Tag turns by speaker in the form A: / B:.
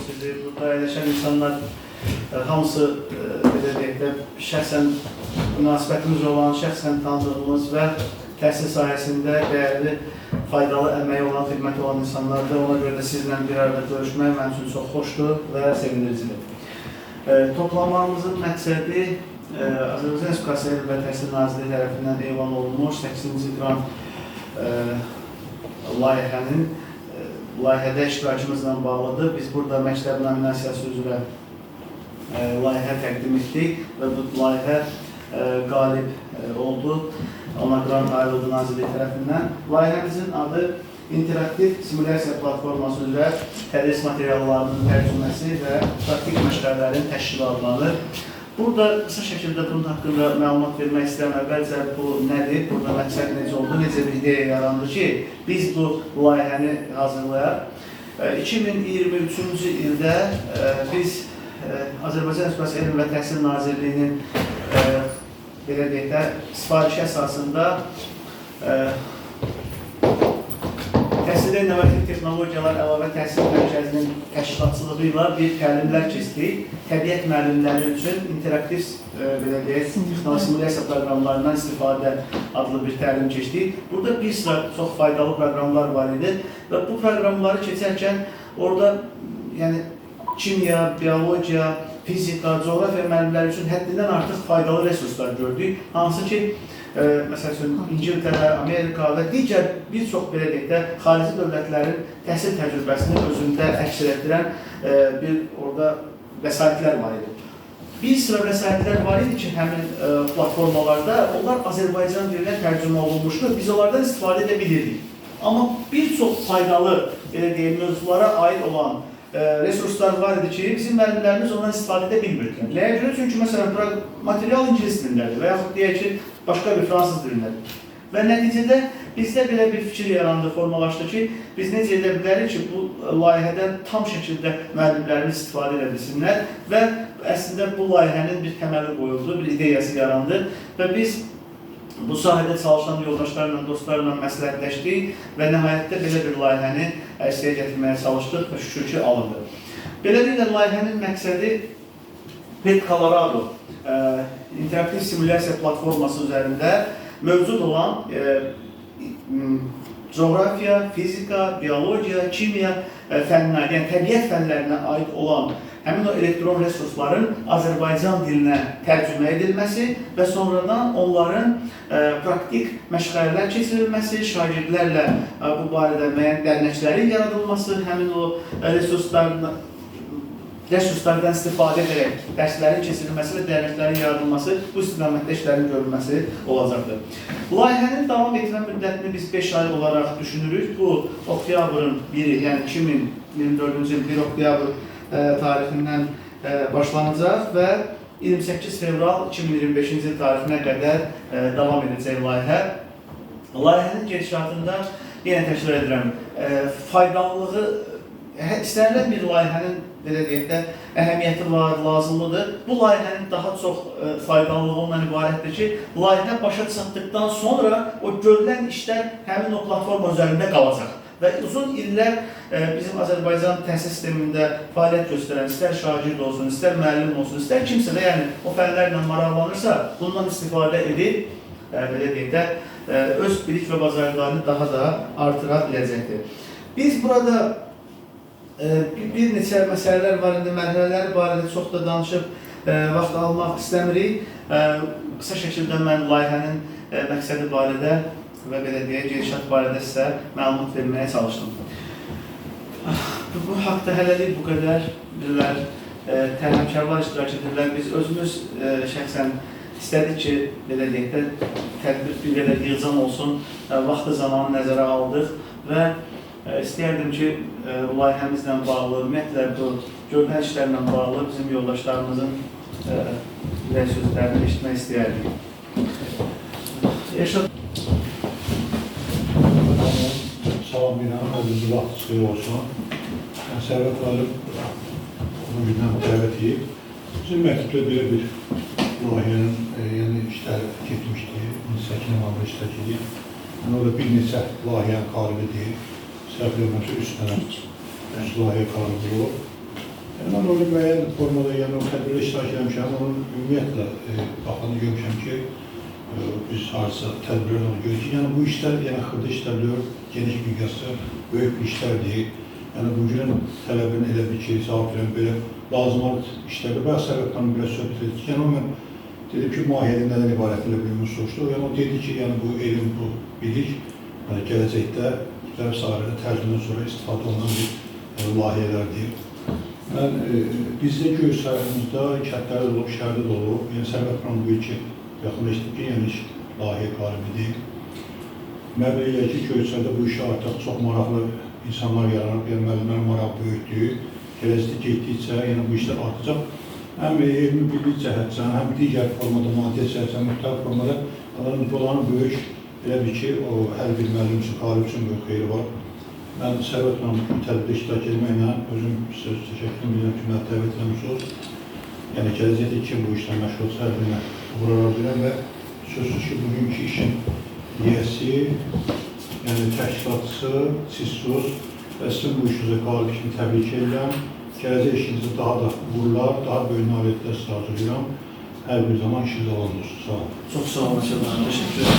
A: Sizi burada yerləşən insanlar hamısı belə deyək də şəxsən münasibətimiz olan, şəxsən tanıdığımız və təhsil sahəsində dəyərli, faydalı əməyi olan, xidməti olan insanlardır. Ona görə də sizlə bir arada görüşmək mənim üçün çox xoşdur və sevindiricidir. Toplanmamızın məqsədi Azərbaycan Respublikası Elm və Təhsil Nazirliyi tərəfindən elan olunmuş 8-ci qrant layihədə iştirakımızla bağlıdır. Biz burada məktəb nominasiyası üzrə layihə təqdim etdik və bu layihə qalib oldu. Ona qrant ayrıldı Nazirlik tərəfindən. Layihəmizin adı interaktiv simulyasiya platforması üzrə tədris materiallarının tərcüməsi və praktik məşqələrin təşkili adlanır. Burada qısa şəkildə bunun haqqında məlumat vermək istəyirəm. Əvvəlcə bu nədir, burada məqsəd necə oldu, necə bir ideya yarandı ki, biz bu layihəni hazırlayaq. 2023-cü ildə biz Azərbaycan Respublikası Elm və Təhsil Nazirliyinin belə deyək də sifarişi əsasında Təhsildə İnnovativ Texnologiyalar Əlavə Təhsil Mərkəzinin təşkilatçılığı ilə bir təlimlər keçdik. Təbiət müəllimləri üçün interaktiv belə deyək, texnoloji simulyasiya proqramlarından istifadə adlı bir təlim keçdik. Burada bir sıra çox faydalı proqramlar var idi və bu proqramları keçərkən orada yəni kimya, biologiya, fizika, coğrafiya müəllimləri üçün həddindən artıq faydalı resurslar gördük. Hansı ki, məsələn, İngiltərə, Amerika və digər bir çox belə deyək də xarici dövlətlərin təhsil təcrübəsini özündə əks etdirən bir orada vəsaitlər var idi. Bir sıra vəsaitlər var idi ki, həmin platformalarda onlar Azərbaycan dilinə tərcümə olunmuşdur. Biz onlardan istifadə edə bilirdik. Amma bir çox faydalı belə deyək, mövzulara aid olan resurslar var idi ki, bizim müəllimlərimiz ondan istifadə edə bilmirdilər. Nəyə görə? Çünki, məsələn, material ingilis dilindədir və yaxud deyək ki, başqa bir fransız dilindədir. Və nəticədə bizdə belə bir fikir yarandı, formalaşdı ki, biz necə edə bilərik ki, bu layihədən tam şəkildə müəllimlərimiz istifadə edə bilsinlər və əslində bu layihənin bir təməli qoyuldu, bir ideyası yarandı və biz bu sahədə çalışan yoldaşlarla, dostlarla məsləhətləşdik və nəhayətdə belə bir layihəni ərsəyə gətirməyə çalışdıq və şükür ki, alındı. Beləliklə, layihənin məqsədi PET Colorado interaktiv simulyasiya platforması üzərində mövcud olan coğrafiya, fizika, biologiya, kimya fənləri, yəni təbiət fənlərinə aid olan həmin o elektron resursların Azərbaycan dilinə tərcümə edilməsi və sonradan onların praktik məşğələlər keçirilməsi, şagirdlərlə bu barədə müəyyən dərnəklərin yaradılması, həmin o resurslardan istifadə edərək dərslərin keçirilməsi və dərnəklərin yaradılması, bu istiqamətdə işlərin görülməsi olacaqdır. Layihənin davam etmə müddətini biz 5 ay olaraq düşünürük. Bu, oktyabrın 1-i, yəni 2024-cü il 1 oktyabr tarixindən başlanacaq və 28 fevral 2025-ci il tarifinə qədər davam edəcək layihə. Layihənin gedişatında yenə təkrar edirəm, faydalılığı, istənilən bir layihənin belə deyək də əhəmiyyəti var, lazımlıdır. Bu layihənin daha çox faydalılığı ondan ibarətdir ki, layihə başa çatdıqdan sonra o görülən işlər həmin o platforma üzərində qalacaq. Və uzun illər bizim Azərbaycan təhsil sistemində fəaliyyət göstərən, istər şagird olsun, istər müəllim olsun, istər kimsə də yəni o fənlərlə maraqlanırsa, bundan istifadə edib, belə deyək də, öz bilik və bacarıqlarını daha da artıra biləcəkdir. Biz burada bir neçə məsələlər var, indi mərhələləri barədə çox da danışıb vaxt almaq istəmirik. Qısa şəkildə mən layihənin məqsədi barədə və belə deyək, gedişat barədə sizə məlumat verməyə çalışdım. Bu haqda hələlik bu qədər bilirlər, həmkarlar iştirak edirlər. Biz özümüz şəxsən istədik ki, belə deyək də, tədbir bir qədər yığcam olsun, vaxtı zamanı nəzərə aldıq və istəyərdim ki, layihəmizlə bağlı, ümumiyyətlə bu görülən işlərlə bağlı bizim yoldaşlarımızın sözlərini eşitmək istəyərdik.
B: Salam binanın özünüzü vaxt xeyir olsun. Sərvət Qalib onun gündən dəvət edib. Bizim məktubda belə bir layihənin işləri getmişdi. 18 november işləkidi. Orada bir neçə layihənin qalibidir. Səhv eləməsə 3 dənə layihə qalibi olub. Mən orada müəyyən formada, yəni o tədbirdə iştirak etmişəm, onun ümumiyyətlə baxanı görmüşəm ki, biz harca tədbirlər onu görürük ki, yəni bu işlər, yəni xırda işlər deyil, geniş miqyasda böyük bir işlər deyil. Yəni bugünün tələbini elə bir ki, cavab verən belə lazımat işlərdə, bəzi səbəbdən biraz söhbət etdik. Yəni o mən dedim ki, mahiyyəli nədən ibarət elə bir soruşdu. Yəni o dedi ki, yəni bu elm, bu bilik, yəni gələcəkdə müxtəlif sahələrdə tərcümədən sonra istifadə olunan bir layihələrdir. Mən bizdə göy sahəmizdə kəndlərdə olub, şəhərdə də olub. Yəni Sərvət Xan bu iki yaxınlaşdıq ki, yəni layihə qalibidir. Mən belə ki, Göyçayda bu işə artıq çox maraqlı insanlar yaranıb, yəni müəllimlərin marağı böyükdür. Gələcəkdə getdikcə, yəni bu işlər artacaq. Həm elmi birlik cəhətdən, həm digər formada, maddiyyət cəhətdən, müxtəlif formada bunların böyük, elə bir ki, o hər bir müəllim üçün, talib üçün böyük xeyri var. Mən Sərvət Xanım tədbirdə iştirak etməklə özüm sizə təşəkkür edirəm ki, məni dəvət etmişsiniz. Yəni gələcəkdə kim bu işlə məşğulsa, hər birinə uğurlar arzulayıram və sözsüz ki, bugünkü işin yiyəsi, yəni təşkilatçısı, sizsiniz və sizin bu işinizə qalib kimi təbrik edirəm. Gələcək işinizdə daha da uğurlar, daha böyük nailiyyətlər sizə arzulayıram. Hər bir zaman işiniz alan olsun. Sağ olun.
A: Çox sağ olun, təşəkkür ederim.